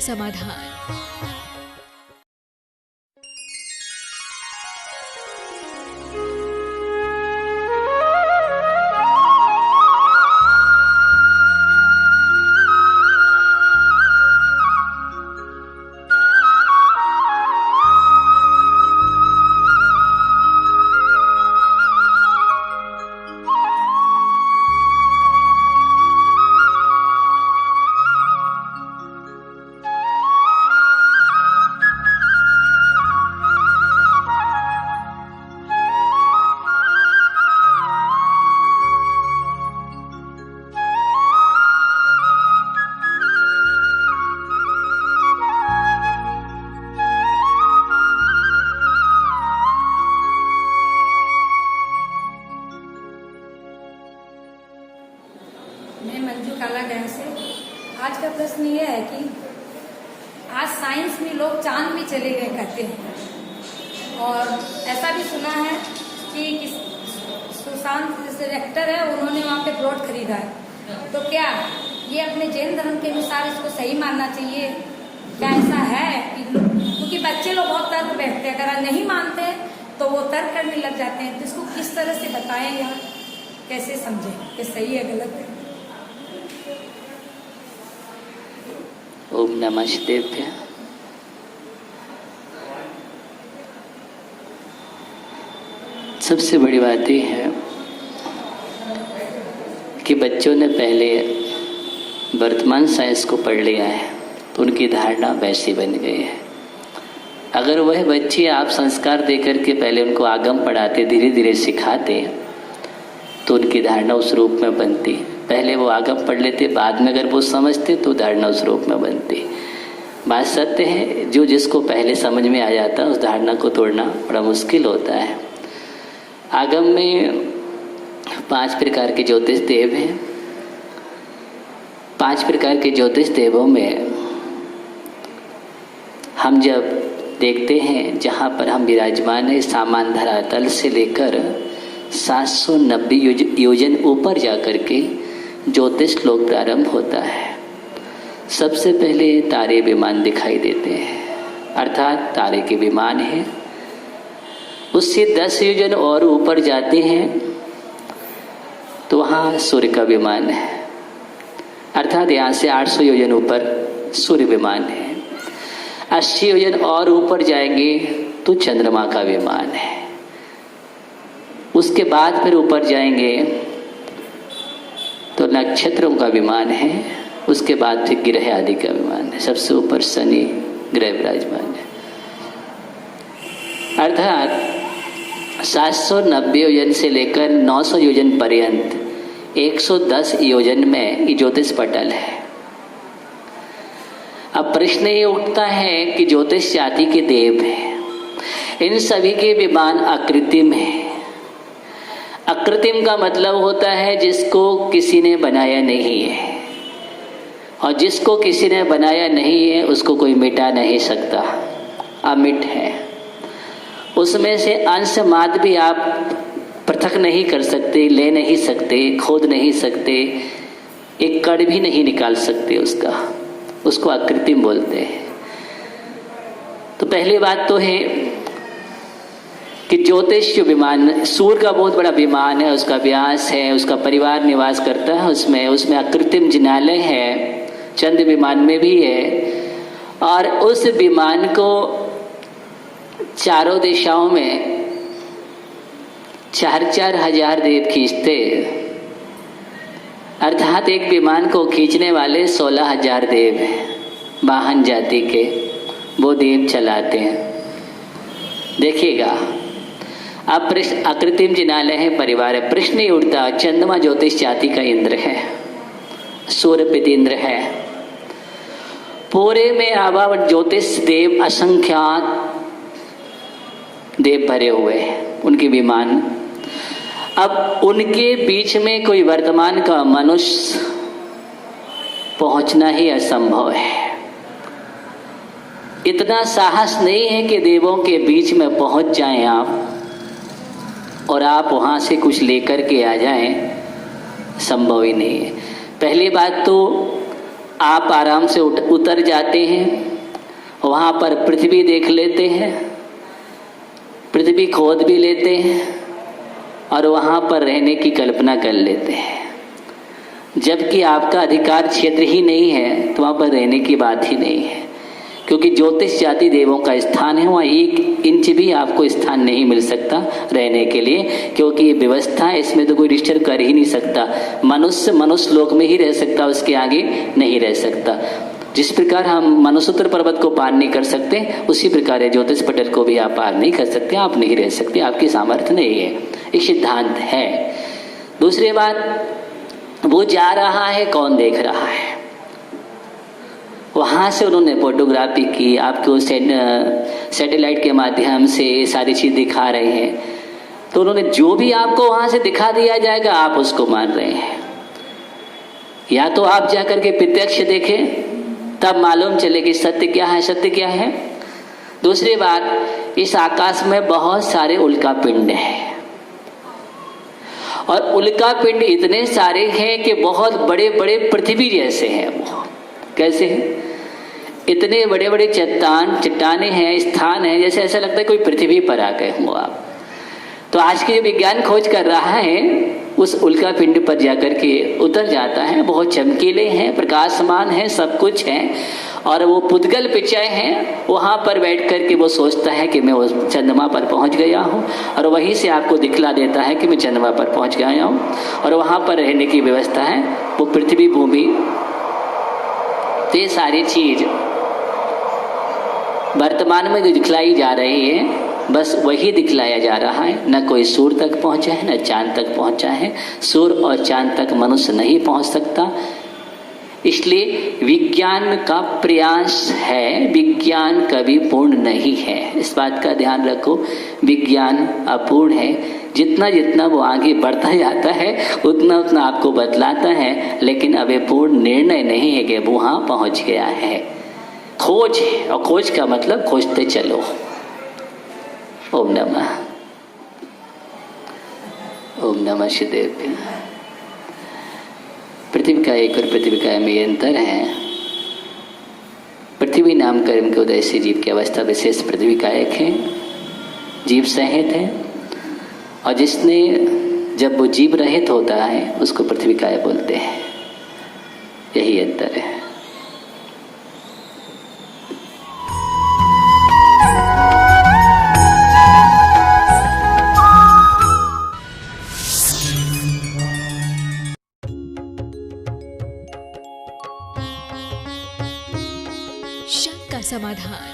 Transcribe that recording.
समाधान। आज का प्रश्न ये है कि आज साइंस में लोग चांद में चले गए कहते हैं, और ऐसा भी सुना है कि सुशांत जैसे एक्टर है उन्होंने वहाँ पे प्लॉट खरीदा है। तो क्या ये अपने जैन धर्म के अनुसार इसको सही मानना चाहिए? क्या ऐसा है कि क्योंकि बच्चे लोग बहुत तर्क बैठते हैं, अगर नहीं मानते तो वो तर्क करने लग जाते हैं, तो इसको किस तरह से बताएं या कैसे समझें कि सही है गलत है? ओम नमः शिवाय। सबसे बड़ी बात यह है कि बच्चों ने पहले वर्तमान साइंस को पढ़ लिया है तो उनकी धारणा वैसी बन गई है। अगर वह बच्चे आप संस्कार देकर के पहले उनको आगम पढ़ाते, धीरे धीरे सिखाते, तो उनकी धारणा उस रूप में बनती। पहले वो आगम पढ़ लेते, बाद में अगर वो समझते तो धारणा उस रूप में बनती। बात सत्य है, जो जिसको पहले समझ में आ जाता उस धारणा को तोड़ना बड़ा मुश्किल होता है। आगम में 5 प्रकार के ज्योतिष देव हैं। 5 प्रकार के ज्योतिष देवों में हम जब देखते हैं जहाँ पर हम विराजमान है, सामान धरातल से लेकर 790 योजन ऊपर जाकर के ज्योतिष लोक प्रारंभ होता है। सबसे पहले तारे विमान दिखाई देते हैं, अर्थात तारे के विमान हैं। उससे 10 योजन और ऊपर जाते हैं तो वहाँ सूर्य का विमान है, अर्थात यहाँ से 800 योजन ऊपर सूर्य विमान है। 80 योजन और ऊपर जाएंगे तो चंद्रमा का विमान है। उसके बाद फिर ऊपर जाएंगे तो नक्षत्रों का विमान है। उसके बाद फिर ग्रह आदि का विमान है। सबसे ऊपर शनि ग्रह विराजमान है। अर्थात 790 योजन से लेकर 900 योजन पर्यंत 110 योजन में ये ज्योतिष पटल है। अब प्रश्न ये उठता है कि ज्योतिष जाति के देव हैं, इन सभी के विमान आकृतिम है। अकृत्रिम का मतलब होता है जिसको किसी ने बनाया नहीं है, और जिसको किसी ने बनाया नहीं है उसको कोई मिटा नहीं सकता, अमिट है। उसमें से अंश मात्र भी आप पृथक नहीं कर सकते, ले नहीं सकते, खोद नहीं सकते, एक कण भी नहीं निकाल सकते उसको अकृत्रिम बोलते हैं। तो पहली बात तो है कि ज्योतिष जो विमान सूर्य का बहुत बड़ा विमान है, उसका व्यास है, उसका परिवार निवास करता है उसमें अकृत्रिम जिनालय है, चंद्र विमान में भी है। और उस विमान को चारों दिशाओं में 4-4 हजार देव खींचते, अर्थात एक विमान को खींचने वाले 16,000 देव हैं, वाहन जाति के वो देव चलाते हैं। देखिएगा, अब प्रश्न अकृत्रिम जिनालय है, परिवार है। प्रश्न ही उठता, चंद्रमा ज्योतिष जाति का इंद्र है, सूर्य पितेंद्र है। पूरे में आवा ज्योतिष देव असंख्यात देव भरे हुए हैं, उनके विमान। अब उनके बीच में कोई वर्तमान का मनुष्य पहुंचना ही असंभव है। इतना साहस नहीं है कि देवों के बीच में पहुंच जाएं आप और आप वहां से कुछ लेकर के आ जाएं, संभव ही नहीं है। पहली बात तो आप आराम से उतर जाते हैं, वहाँ पर पृथ्वी देख लेते हैं, पृथ्वी खोद भी लेते हैं और वहाँ पर रहने की कल्पना कर लेते हैं। जबकि आपका अधिकार क्षेत्र ही नहीं है तो वहाँ पर रहने की बात ही नहीं है, क्योंकि ज्योतिष जाति देवों का स्थान है। वहाँ 1 इंच भी आपको स्थान नहीं मिल सकता रहने के लिए, क्योंकि ये व्यवस्था है, इसमें तो कोई डिस्टर्ब कर ही नहीं सकता। मनुष्य लोक में ही रह सकता, उसके आगे नहीं रह सकता। जिस प्रकार हम मनुसूत्र पर्वत को पार नहीं कर सकते, उसी प्रकार ज्योतिष पटल को भी आप पार नहीं कर सकते, आप नहीं रह सकते, आपकी सामर्थ्य नहीं है। ये सिद्धांत है। दूसरी बात, वो जा रहा है, कौन देख रहा है? वहाँ से उन्होंने फोटोग्राफी की, आपको सैटेलाइट के माध्यम से सारी चीज़ दिखा रहे हैं, तो उन्होंने जो भी आपको वहाँ से दिखा दिया जाएगा आप उसको मान रहे हैं। या तो आप जाकर के प्रत्यक्ष देखें, तब मालूम चले कि सत्य क्या है, सत्य क्या है। दूसरी बात, इस आकाश में बहुत सारे उल्का पिंड हैं और उल्का पिंड इतने सारे हैं कि बहुत बड़े बड़े पृथ्वी जैसे हैं। वो कैसे हैं? इतने बड़े बड़े चट्टाने हैं, स्थान हैं, जैसे ऐसा लगता है कोई पृथ्वी पर आ गए हो आप। तो आज की जो विज्ञान खोज कर रहा है, उस उल्का पिंड पर जाकर के उतर जाता है। बहुत चमकीले हैं, प्रकाशमान हैं, सब कुछ है। और वो पुद्गल पिचाए हैं, वहाँ पर बैठ कर के वो सोचता है कि मैं वो चंद्रमा पर पहुँच गया हूँ, और वहीं से आपको दिखला देता है कि मैं चंद्रमा पर पहुँच गया हूँ। और वहाँ पर रहने की व्यवस्था है, वो पृथ्वी भूमि। तो ये सारी चीज वर्तमान में जो दिखलाई जा रही है, बस वही दिखलाया जा रहा है। न कोई सूर्य तक पहुंचा है, न चांद तक पहुंचा है। सूर्य और चांद तक मनुष्य नहीं पहुंच सकता। इसलिए विज्ञान का प्रयास है, विज्ञान कभी पूर्ण नहीं है। इस बात का ध्यान रखो, विज्ञान अपूर्ण है। जितना जितना वो आगे बढ़ता जाता है, उतना उतना आपको बतलाता है, लेकिन अभी पूर्ण निर्णय नहीं है कि वो वहाँ पहुँच गया है। खोज है, और खोज का मतलब खोजते चलो। ओम नमः शिवाय। पृथ्वी का एक और पृथ्वी का में अंतर है। पृथ्वी नाम कर्म के उदय से जीव की अवस्था विशेष पृथ्वी का एक है, जीव सहित है। और जिसने जब वो जीव रहित होता है उसको पृथ्वी काय बोलते हैं। यही अंतर है। शंका समाधान।